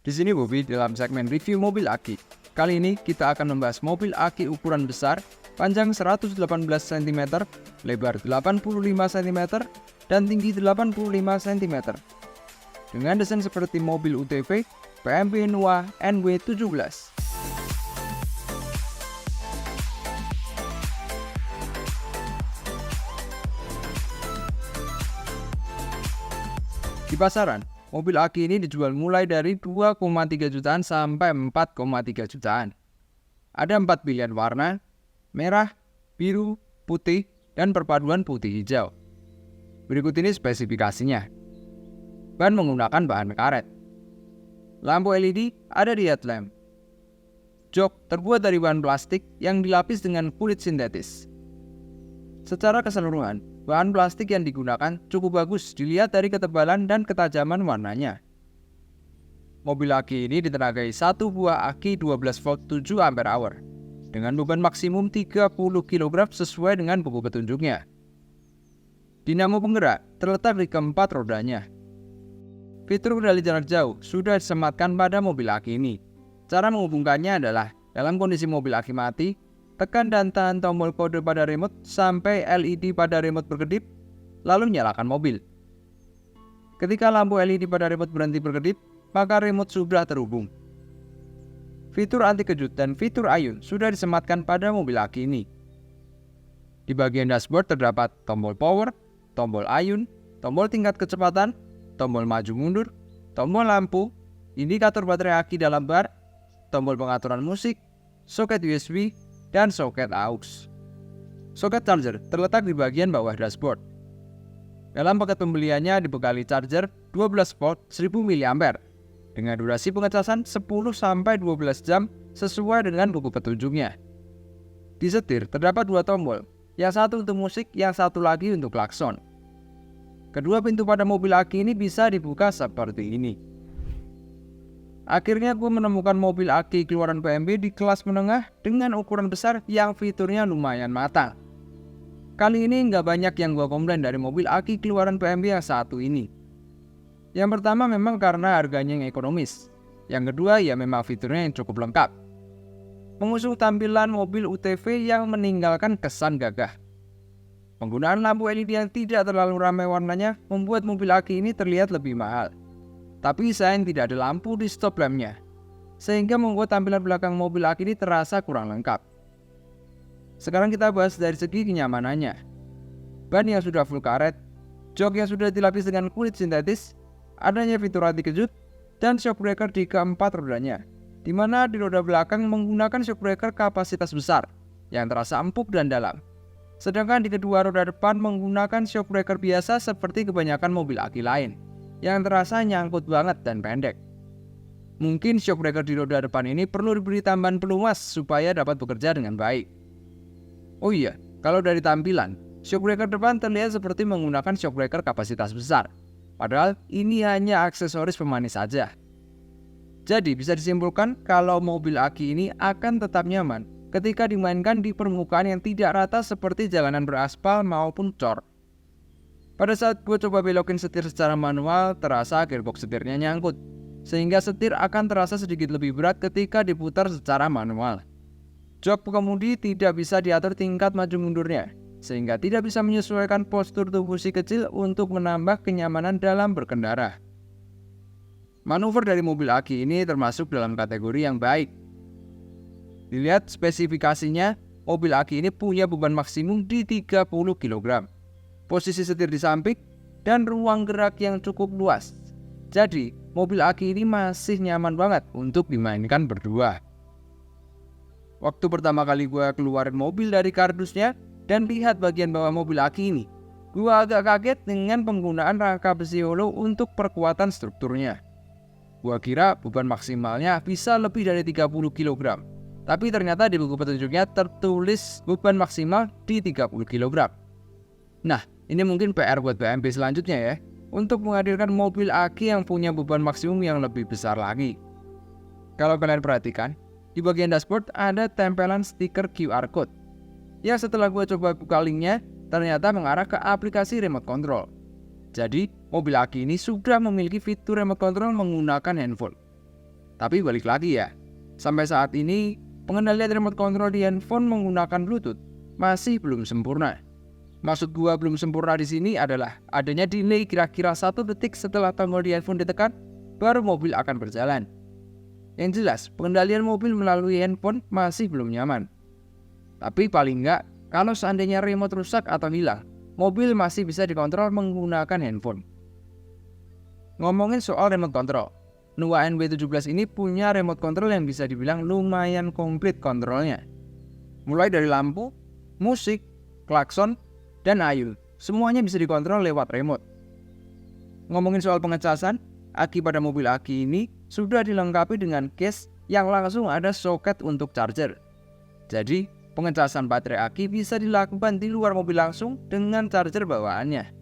Di sini Bobby dalam segmen review mobil aki. Kali ini kita akan membahas mobil aki ukuran besar, panjang 118 cm, lebar 85 cm, dan tinggi 85 cm. Dengan desain seperti mobil UTV, PMB Nua NW17. Di pasaran, mobil aki ini dijual mulai dari 2,3 jutaan sampai 4,3 jutaan. Ada 4 pilihan warna, merah, biru, putih, dan perpaduan putih hijau. Berikut ini spesifikasinya. Ban menggunakan bahan karet. Lampu LED ada di headlamp. Jok terbuat dari bahan plastik yang dilapis dengan kulit sintetis. Secara keseluruhan, bahan plastik yang digunakan cukup bagus dilihat dari ketebalan dan ketajaman warnanya. Mobil aki ini ditenagai satu buah aki 12 volt 7 Ah dengan beban maksimum 30 kg sesuai dengan buku petunjuknya. Dinamo penggerak terletak di keempat rodanya. Fitur kendali jarak jauh sudah disematkan pada mobil aki ini. Cara menghubungkannya adalah dalam kondisi mobil aki mati, tekan dan tahan tombol kode pada remote sampai LED pada remote berkedip, lalu nyalakan mobil. Ketika lampu LED pada remote berhenti berkedip, maka remote sudah terhubung. Fitur anti kejut dan fitur ayun sudah disematkan pada mobil aki ini. Di bagian dashboard terdapat tombol power, tombol ayun, tombol tingkat kecepatan, tombol maju mundur, tombol lampu, indikator baterai aki dalam bar, tombol pengaturan musik, soket USB, dan soket AUX. Soket charger terletak di bagian bawah dashboard. Dalam paket pembeliannya dibekali charger 12 volt 1000 mAh dengan durasi pengecasan 10-12 jam sesuai dengan buku petunjuknya. Di setir terdapat dua tombol, yang satu untuk musik, yang satu lagi untuk klakson. Kedua pintu pada mobil aki ini bisa dibuka seperti ini. Akhirnya gue menemukan mobil aki keluaran PMB di kelas menengah dengan ukuran besar yang fiturnya lumayan matang. Kali ini nggak banyak yang gue komplain dari mobil aki keluaran PMB yang satu ini. Yang pertama memang karena harganya yang ekonomis. Yang kedua ya memang fiturnya yang cukup lengkap. Mengusung tampilan mobil UTV yang meninggalkan kesan gagah. Penggunaan lampu LED yang tidak terlalu ramai warnanya membuat mobil aki ini terlihat lebih mahal. Tapi sayang tidak ada lampu di stop lampnya, sehingga membuat tampilan belakang mobil aki ini terasa kurang lengkap. Sekarang kita bahas dari segi kenyamanannya. Ban yang sudah full karet, jok yang sudah dilapis dengan kulit sintetis, adanya fitur anti kejut, dan shock breaker di keempat rodanya, di mana di roda belakang menggunakan shock breaker kapasitas besar yang terasa empuk dan dalam. Sedangkan di kedua roda depan menggunakan shock breaker biasa seperti kebanyakan mobil aki lain, yang terasa nyangkut banget dan pendek. Mungkin shock breaker di roda depan ini perlu diberi tambahan pelumas supaya dapat bekerja dengan baik. Oh iya, kalau dari tampilan, shock breaker depan terlihat seperti menggunakan shock breaker kapasitas besar. Padahal ini hanya aksesoris pemanis saja. Jadi bisa disimpulkan kalau mobil aki ini akan tetap nyaman ketika dimainkan di permukaan yang tidak rata seperti jalanan beraspal maupun cor. Pada saat gue coba belokin setir secara manual, terasa gearbox setirnya nyangkut, sehingga setir akan terasa sedikit lebih berat ketika diputar secara manual. Jok pengemudi tidak bisa diatur tingkat maju mundurnya, sehingga tidak bisa menyesuaikan postur tubuh si kecil untuk menambah kenyamanan dalam berkendara. Manuver dari mobil aki ini termasuk dalam kategori yang baik. Dilihat spesifikasinya, mobil aki ini punya beban maksimum di 30 kg. Posisi setir di samping, dan ruang gerak yang cukup luas. Jadi, mobil aki ini masih nyaman banget untuk dimainkan berdua. Waktu pertama kali gue keluarin mobil dari kardusnya dan lihat bagian bawah mobil aki ini, gue agak kaget dengan penggunaan rangka besi holo untuk perkuatan strukturnya. Gue kira beban maksimalnya bisa lebih dari 30 kg. Tapi ternyata di buku petunjuknya tertulis beban maksimal di 30 kg. Nah, ini mungkin PR buat PMB selanjutnya ya, untuk menghadirkan mobil aki yang punya beban maksimum yang lebih besar lagi. Kalau kalian perhatikan, di bagian dashboard ada tempelan stiker QR Code. Ya setelah gue coba buka linknya, ternyata mengarah ke aplikasi remote control. Jadi, mobil aki ini sudah memiliki fitur remote control menggunakan handphone. Tapi balik lagi ya, sampai saat ini pengendalian remote control di handphone menggunakan Bluetooth masih belum sempurna. Maksud gua belum sempurna di sini adalah adanya delay kira-kira 1 detik setelah tombol di handphone ditekan, baru mobil akan berjalan. Yang jelas, pengendalian mobil melalui handphone masih belum nyaman. Tapi paling enggak, kalau seandainya remote rusak atau hilang, mobil masih bisa dikontrol menggunakan handphone. Ngomongin soal remote control, Nua NW17 ini punya remote control yang bisa dibilang lumayan komplit kontrolnya. Mulai dari lampu, musik, klakson, dan ayul, semuanya bisa dikontrol lewat remote. Ngomongin soal pengecasan, aki pada mobil aki ini sudah dilengkapi dengan case yang langsung ada soket untuk charger. Jadi, pengecasan baterai aki bisa dilakukan di luar mobil langsung dengan charger bawaannya.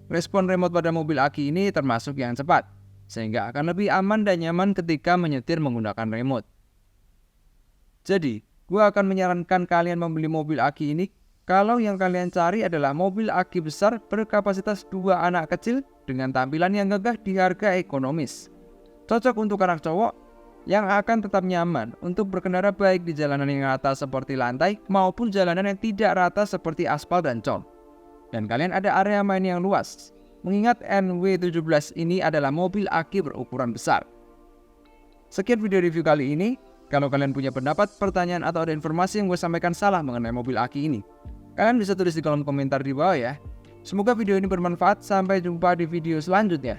Respon remote pada mobil aki ini termasuk yang cepat, sehingga akan lebih aman dan nyaman ketika menyetir menggunakan remote. Jadi, gua akan menyarankan kalian membeli mobil aki ini kalau yang kalian cari adalah mobil aki besar berkapasitas 2 anak kecil dengan tampilan yang gagah di harga ekonomis. Cocok untuk anak cowok yang akan tetap nyaman untuk berkendara baik di jalanan yang rata seperti lantai maupun jalanan yang tidak rata seperti aspal dan cor. Dan kalian ada area main yang luas. Mengingat NW17 ini adalah mobil aki berukuran besar. Sekian video review kali ini. Kalau kalian punya pendapat, pertanyaan, atau ada informasi yang gue sampaikan salah mengenai mobil aki ini, kalian bisa tulis di kolom komentar di bawah ya. Semoga video ini bermanfaat. Sampai jumpa di video selanjutnya.